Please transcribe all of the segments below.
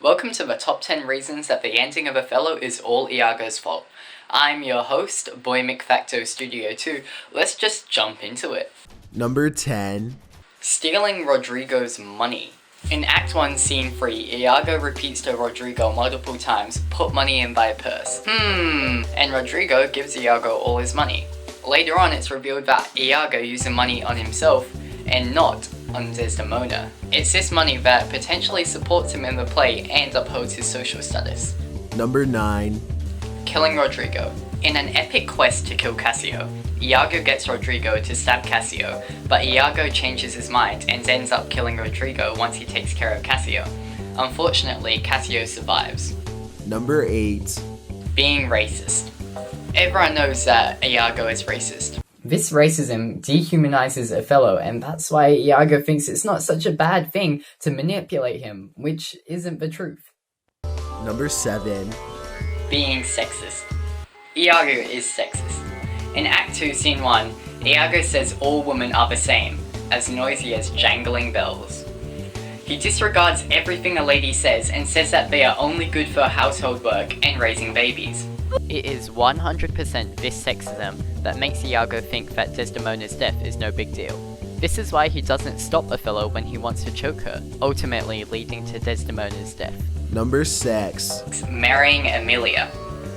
Welcome to the top 10 reasons that the ending of Othello is all Iago's fault. I'm your host, Boy McFacto Studio 2. Let's just jump into it. Number 10. Stealing Rodrigo's money. In Act 1, Scene 3, Iago repeats to Rodrigo multiple times, "Put money in my purse." And Rodrigo gives Iago all his money. Later on, it's revealed that Iago used the money on himself and not on Desdemona. It's this money that potentially supports him in the play and upholds his social status. Number 9. Killing Rodrigo. In an epic quest to kill Cassio, Iago gets Rodrigo to stab Cassio, but Iago changes his mind and ends up killing Rodrigo once he takes care of Cassio. Unfortunately, Cassio survives. Number 8. Being racist. Everyone knows that Iago is racist. This racism dehumanizes Othello, and that's why Iago thinks it's not such a bad thing to manipulate him, which isn't the truth. Number 7. Being sexist. Iago is sexist. In Act 2, Scene 1, Iago says all women are the same, as noisy as jangling bells. He disregards everything a lady says and says that they are only good for household work and raising babies. It is 100% this sexism that makes Iago think that Desdemona's death is no big deal. This is why he doesn't stop Othello when he wants to choke her, ultimately leading to Desdemona's death. Number 6. Marrying Emilia.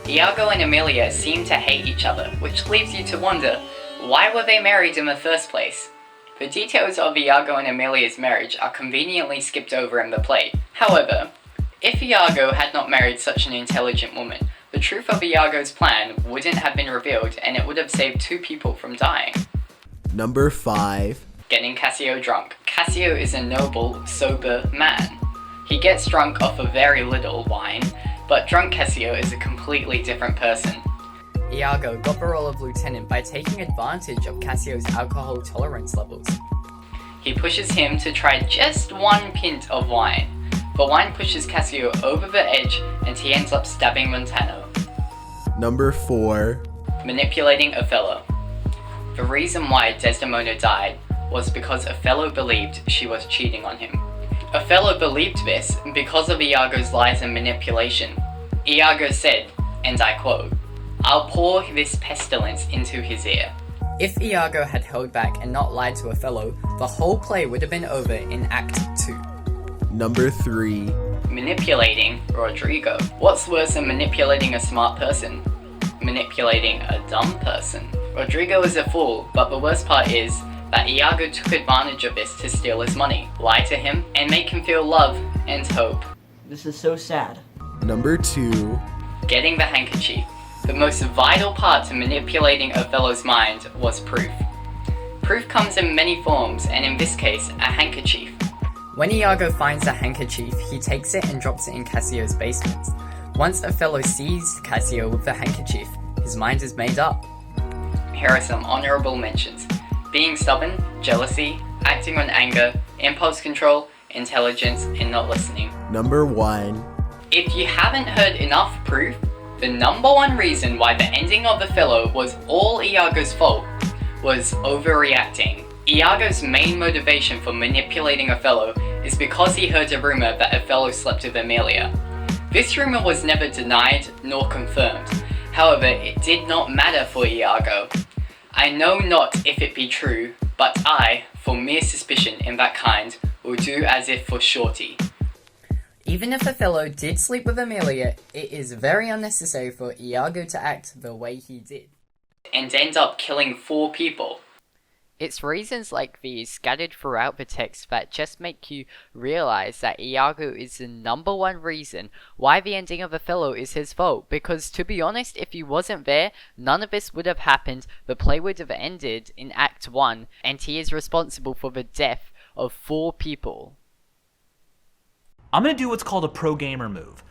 Iago and Emilia seem to hate each other, which leaves you to wonder, why were they married in the first place? The details of Iago and Emilia's marriage are conveniently skipped over in the play. However, if Iago had not married such an intelligent woman, the truth of Iago's plan wouldn't have been revealed and it would have saved 2 people from dying. Number 5. Getting Cassio drunk. Cassio is a noble, sober man. He gets drunk off of very little wine, but drunk Cassio is a completely different person. Iago got the role of lieutenant by taking advantage of Cassio's alcohol tolerance levels. He pushes him to try just 1 pint of wine. The wine pushes Cassio over the edge and he ends up stabbing Montano. Number 4. Manipulating Othello. The reason why Desdemona died was because Othello believed she was cheating on him. Othello believed this because of Iago's lies and manipulation. Iago said, and I quote, "I'll pour this pestilence into his ear." If Iago had held back and not lied to Othello, the whole play would have been over in Act 2. Number 3. Manipulating Rodrigo. What's worse than manipulating a smart person? Manipulating a dumb person. Rodrigo is a fool, but the worst part is that Iago took advantage of this to steal his money, lie to him, and make him feel love and hope. This is so sad. Number 2. Getting the handkerchief. The most vital part to manipulating Othello's mind was proof. Proof comes in many forms, and in this case, a handkerchief. When Iago finds a handkerchief, he takes it and drops it in Cassio's basement. Once Othello sees Cassio with the handkerchief, his mind is made up. Here are some honorable mentions. Being stubborn, jealousy, acting on anger, impulse control, intelligence, and not listening. Number 1. If you haven't heard enough proof, the number 1 reason why the ending of Othello was all Iago's fault was overreacting. Iago's main motivation for manipulating Othello is because he heard a rumor that Othello slept with Emilia. This rumor was never denied nor confirmed. However, it did not matter for Iago. "I know not if it be true, but I, for mere suspicion in that kind, will do as if for surety." Even if Othello did sleep with Emilia, it is very unnecessary for Iago to act the way he did and end up killing 4 people. It's reasons like these scattered throughout the text that just make you realize that Iago is the number 1 reason why the ending of Othello is his fault, because to be honest, if he wasn't there, none of this would have happened, the play would have ended in Act 1, and he is responsible for the death of 4 people. I'm going to do what's called a pro gamer move.